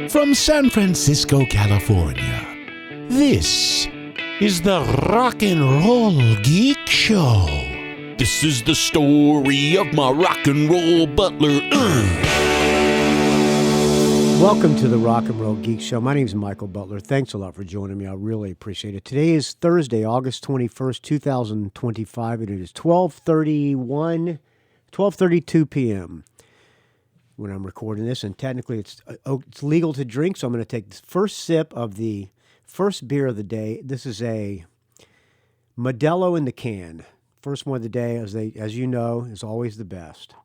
From San Francisco, California, this is the Rock and Roll Geek Show. This is the story of my rock and roll butler. Welcome to the Rock and Roll Geek Show. My name is Michael Butler. Thanks a lot for joining me. I really appreciate it. Today is Thursday, August 21st, 2025, and it is 12:32 p.m. when I'm recording this, and technically it's legal to drink, so I'm going to take the first sip of the first beer of the day. This is a Modelo in the can. First one of the day, as you know, is always the best.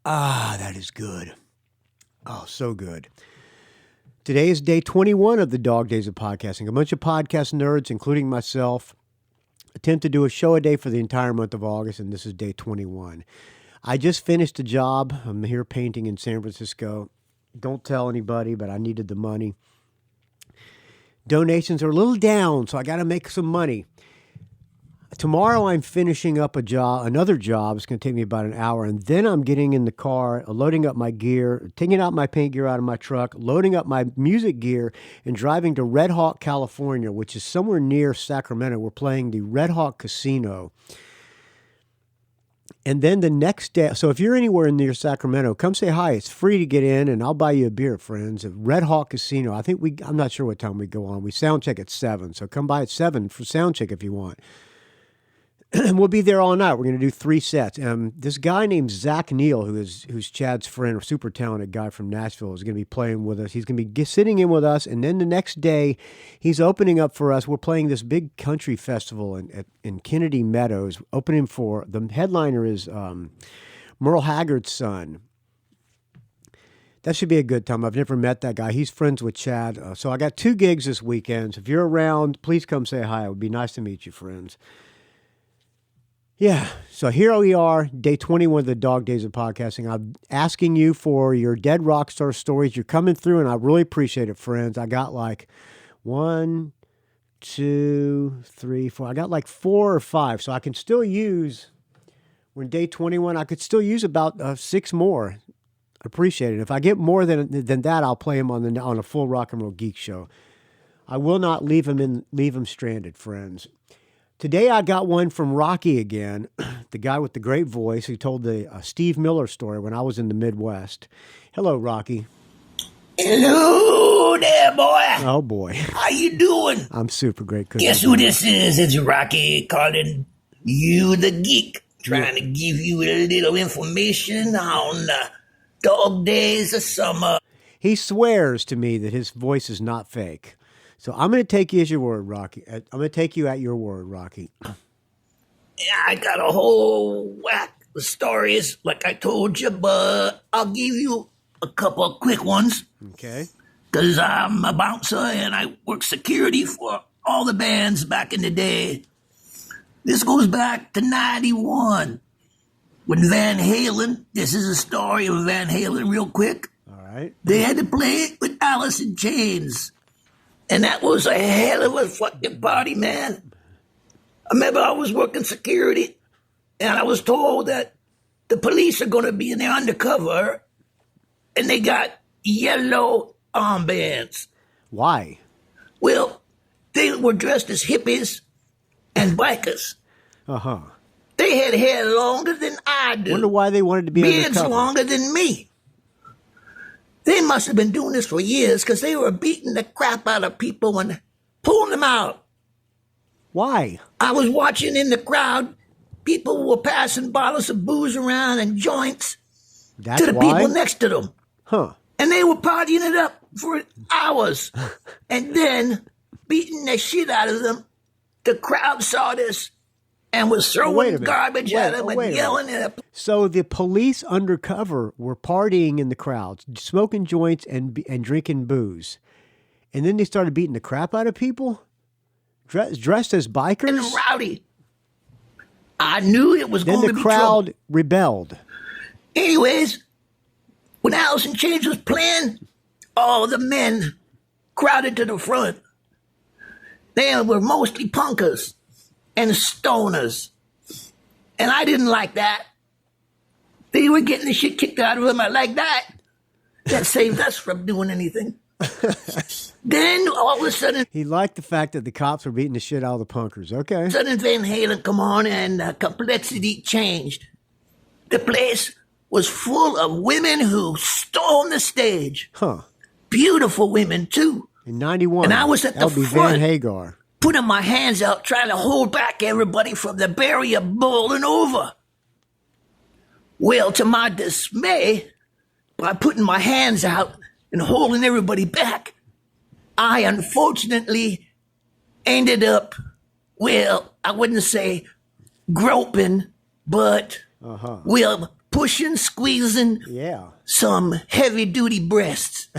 Ah, that is good. Oh, so good. Today is day 21 of the Dog Days of Podcasting. A bunch of podcast nerds, including myself, attempt to do a show a day for the entire month of August, and this is day 21. I just finished a job. I'm here painting in San Francisco. Don't tell anybody, but I needed the money. Donations are a little down, so I got to make some money. Tomorrow I'm finishing up another job. It's going to take me about an hour, and then I'm getting in the car, loading up my gear, taking out my paint gear out of my truck, loading up my music gear, and driving to Red Hawk, California, which is somewhere near Sacramento. We're playing the Red Hawk Casino. And then the next day, so if you're anywhere near Sacramento, come say hi. It's free to get in, and I'll buy you a beer, friends. At Red Hawk Casino. I'm not sure what time we go on. We sound check at 7, so come by at 7 for sound check if you want. And we'll be there all night. We're going to do 3 sets. This guy named Zach Neal, who's Chad's friend, a super talented guy from Nashville, is going to be playing with us. He's going to be sitting in with us, and then the next day, he's opening up for us. We're playing this big country festival in Kennedy Meadows. Opening for the headliner is Merle Haggard's son. That should be a good time. I've never met that guy. He's friends with Chad. So I got 2 gigs this weekend. So if you're around, please come say hi. It would be nice to meet you, friends. Yeah, so here we are, day 21 of the Dog Days of Podcasting. I'm asking you for your dead Rockstar stories. You're coming through, and I really appreciate it, friends. I got like 1, 2, 3, 4. I got like 4 or 5, so I can still use, we're in day 21, I could still use about 6 more. I appreciate it. If I get more than that, I'll play them on a full Rock and Roll Geek Show. I will not leave them stranded, friends. Today I got one from Rocky again, the guy with the great voice who told the Steve Miller story when I was in the Midwest. Hello, Rocky. Hello there, boy. Oh, boy. How you doing? I'm super great. Guess who this is? It's Rocky calling you the geek, trying to give you a little information on Dog Days of Summer. He swears to me that his voice is not fake. So I'm going to take you as your word, Rocky. I'm going to take you at your word, Rocky. Yeah, I got a whole whack of stories, like I told you, but I'll give you a couple of quick ones. Okay. Because I'm a bouncer and I work security for all the bands back in the day. This goes back to 91. When Van Halen, this is a story of Van Halen real quick. All right. They had to play with Alice in Chains. And that was a hell of a fucking party, man. I remember I was working security, and I was told that the police are going to be in there undercover, and they got yellow armbands. Why? Well, they were dressed as hippies and bikers. Uh-huh. They had hair longer than I do. Wonder why they wanted to be Beards undercover. longer than me. They must have been doing this for years because they were beating the crap out of people and pulling them out. Why? I was watching in the crowd. People were passing bottles of booze around and joints to the people next to them. Huh. And they were partying it up for hours. And then, beating the shit out of them, the crowd saw this and was throwing garbage at them and yelling at them. So the police undercover were partying in the crowds, smoking joints and drinking booze. And then they started beating the crap out of people? Dressed as bikers? And rowdy. I knew it was going to be trouble. Then the crowd rebelled. Anyways, when Alice in Chains was playing, all the men crowded to the front. They were mostly punkers and stoners. And I didn't like that. They were getting the shit kicked out of them. I like that. that saved us from doing anything. Then all of a sudden, He liked the fact that the cops were beating the shit out of the punkers. Okay. Van Halen come on and complexity changed. The place was full of women who stormed the stage. Huh. Beautiful women, too. In 91. And I was at the that would be front. Van Hagar. Putting my hands out, trying to hold back everybody from the barrier bowling over. Well, to my dismay, by putting my hands out and holding everybody back, I unfortunately ended up, well, I wouldn't say groping, but, well, pushing, squeezing some heavy-duty breasts.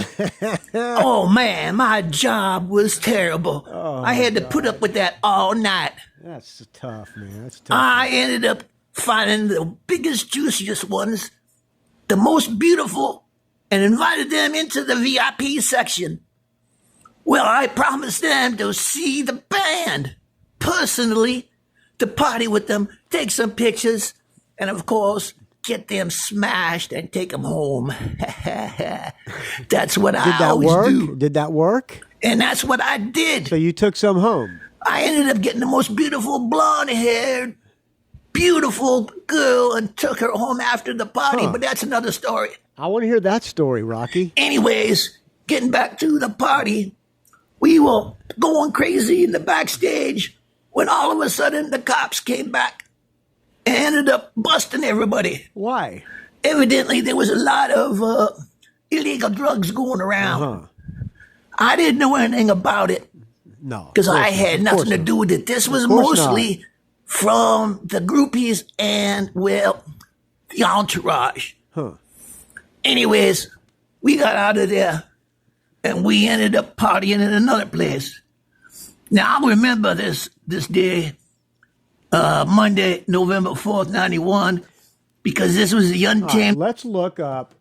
Oh, man, my job was terrible. I had to put up with that all night. That's tough, man. That's tough. I ended up finding the biggest, juiciest ones, the most beautiful, and invited them into the VIP section. Well, I promised them to see the band personally, to party with them, take some pictures, and of course, get them smashed and take them home. That's what I always do. Did that work? And that's what I did. So you took some home? I ended up getting the most beautiful blonde-haired, beautiful girl and took her home after the party, but that's another story. I want to hear that story, Rocky. Anyways, getting back to the party, we were going crazy in the backstage when all of a sudden the cops came back and ended up busting everybody. Why? Evidently, there was a lot of illegal drugs going around. I didn't know anything about it. No. Because I had nothing to do with it. This was mostly from the groupies and, well, the entourage. Anyways, we got out of there and we ended up partying in another place. Now, I remember this day, Monday, November 4th, 91, because this was the untamed. Let's look up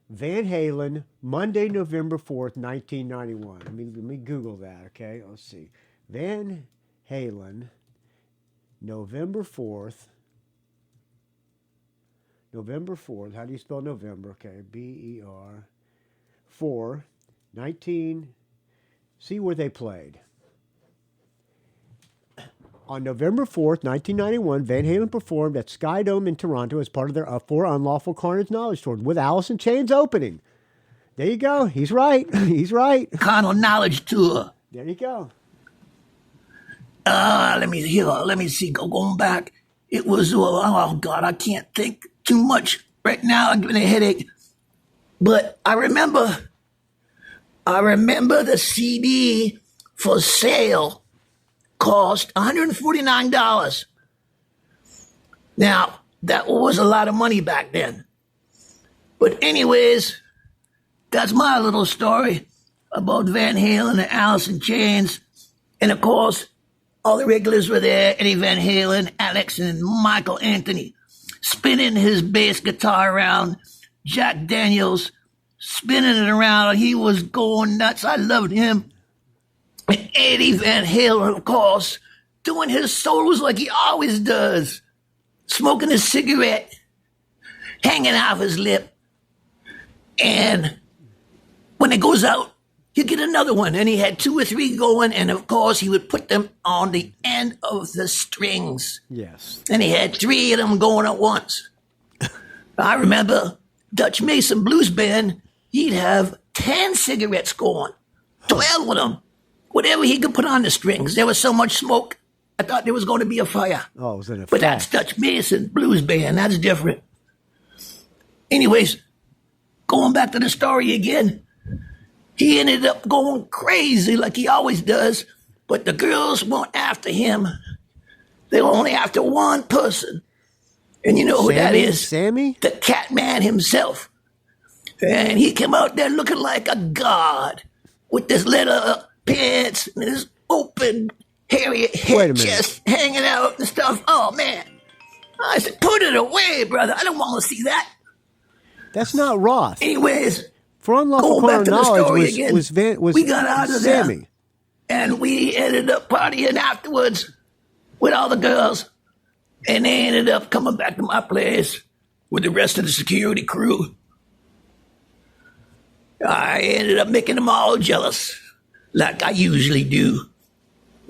Van Halen, Monday, November 4th, 1991. Let me Google that, okay? Let's see. Van Halen, November 4th. November 4th. How do you spell November? Okay, B-E-R. 19. See where they played. On November 4th, 1991, Van Halen performed at Sky Dome in Toronto as part of their For Unlawful Carnage Knowledge Tour with Alice in Chains opening. There you go. He's right. He's right. Carnal Knowledge Tour. There you go. Let me see. Going back, it was, oh God, I can't think too much right now. I'm getting a headache. But I remember the CD for sale cost $149. Now, that was a lot of money back then. But anyways, that's my little story about Van Halen and Alice in Chains. And of course, all the regulars were there, Eddie Van Halen, Alex, and Michael Anthony, spinning his bass guitar around, Jack Daniels spinning it around. He was going nuts. I loved him. And Eddie Van Halen, of course, doing his solos like he always does, smoking his cigarette, hanging off his lip. And when it goes out, you get another one. And he had 2 or 3 going, and of course, he would put them on the end of the strings. Yes. And he had 3 of them going at once. I remember Dutch Mason Blues Band, he'd have 10 cigarettes going, 12 of them. Whatever he could put on the strings. There was so much smoke, I thought there was going to be a fire. Oh, it was in a But that's Dutch Mason Blues Band. That's different. Anyways, going back to the story again, he ended up going crazy like he always does, but the girls weren't after him. They were only after one person. And you know who that is? Sammy? The Catman himself. And he came out there looking like a god with this leather pants and his open, hairy head chest hanging out and stuff. Oh, man. I said, put it away, brother. I don't want to see that. That's not Roth. Anyways, For Unlawful Carnal Knowledge was we got out of Sammy. There, and we ended up partying afterwards with all the girls, and they ended up coming back to my place with the rest of the security crew. I ended up making them all jealous, like I usually do.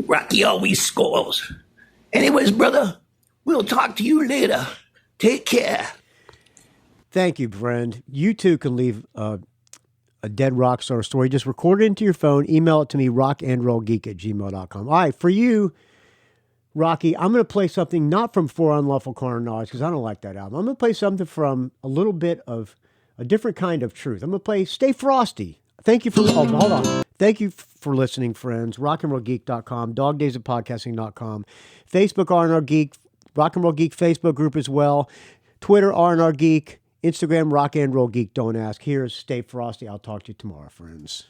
Rocky always scores. Anyways, brother, we'll talk to you later. Take care. Thank you, friend. You too can leave a dead rock star story. Just record it into your phone, email it to me, rockandrollgeek@gmail.com. All right, for you, Rocky, I'm going to play something not from For Unlawful Carnal Knowledge, because I don't like that album. I'm going to play something from a little bit of a different kind of truth. I'm going to play Stay Frosty. Thank you for, hold on. Thank you for listening, friends. rockandrollgeek.com, dogdaysofpodcasting.com, Facebook R&R Geek, Rock and Roll Geek Facebook group as well, Twitter R&R Geek, Instagram Rock and Roll Geek. Don't ask. Here's Stay Frosty. I'll talk to you tomorrow, friends.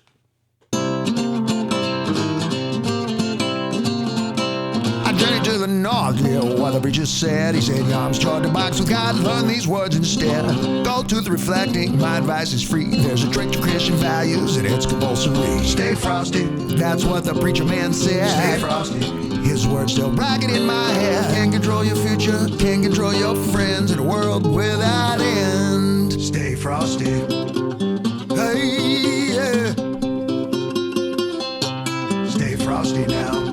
I journeyed to the north, yeah, what the preacher said. He said, I'm strong to box with God, learn these words instead. Go to the reflecting, my advice is free. There's a trick to Christian values and it's compulsory. Stay frosty, that's what the preacher man said. Stay frosty, his words still bracket in my head. Can't control your future, can't control your friends in a world without end. Stay frosty. Hey, yeah. Stay frosty now.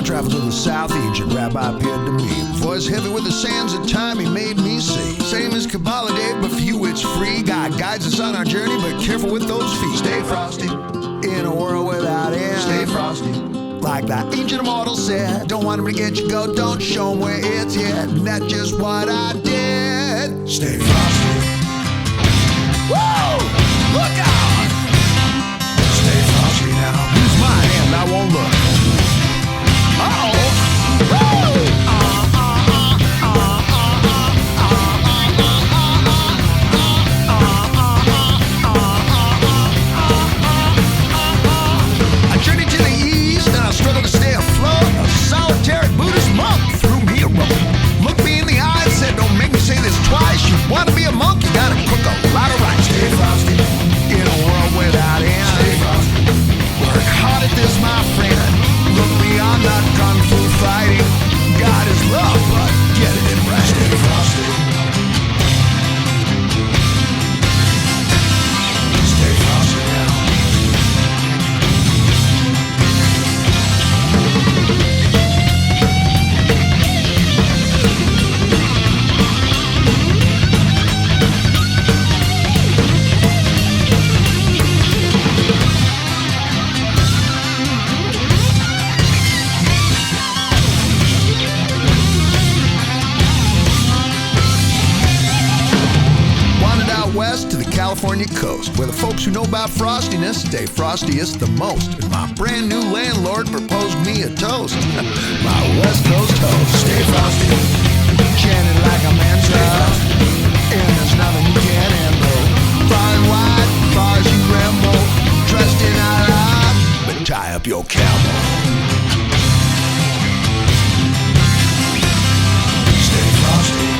Traveled to the south, ancient rabbi appeared to me. Voice heavy with the sands of time he made me see. Same as Kabbalah Day, but for you it's free. God guides us on our journey, but careful with those feet. Stay frosty, in a world without end. Stay frosty, like that ancient immortal said. Don't want him to get you, go, don't show him where it's hid. And that's just what I did. Stay frosty. Woo! Look out! Stay frosty now. Use my hand, I won't look. I journeyed to the east and I struggled to stay afloat. A solitary Buddhist monk threw me a rope. Looked me in the eye and said, don't make me say this twice. You want to be a monk, you gotta cook a lot of rice. Stay frosty, in a world without end. Stay frosty, work hard at this, my friend. Look beyond that kung fu fighting. God is love, but get it right. Stay frosty. Stay frosty now. West to the California coast, where the folks who know about frostiness stay frostiest the most. And my brand new landlord proposed me a toast. My West Coast toast. Stay frosty, chanted like a mantra, and there's nothing you can't handle. Far and wide, far as you ramble, dressed in Allah, but tie up your camel. Stay frosty.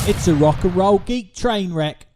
It's a rock and roll geek train wreck.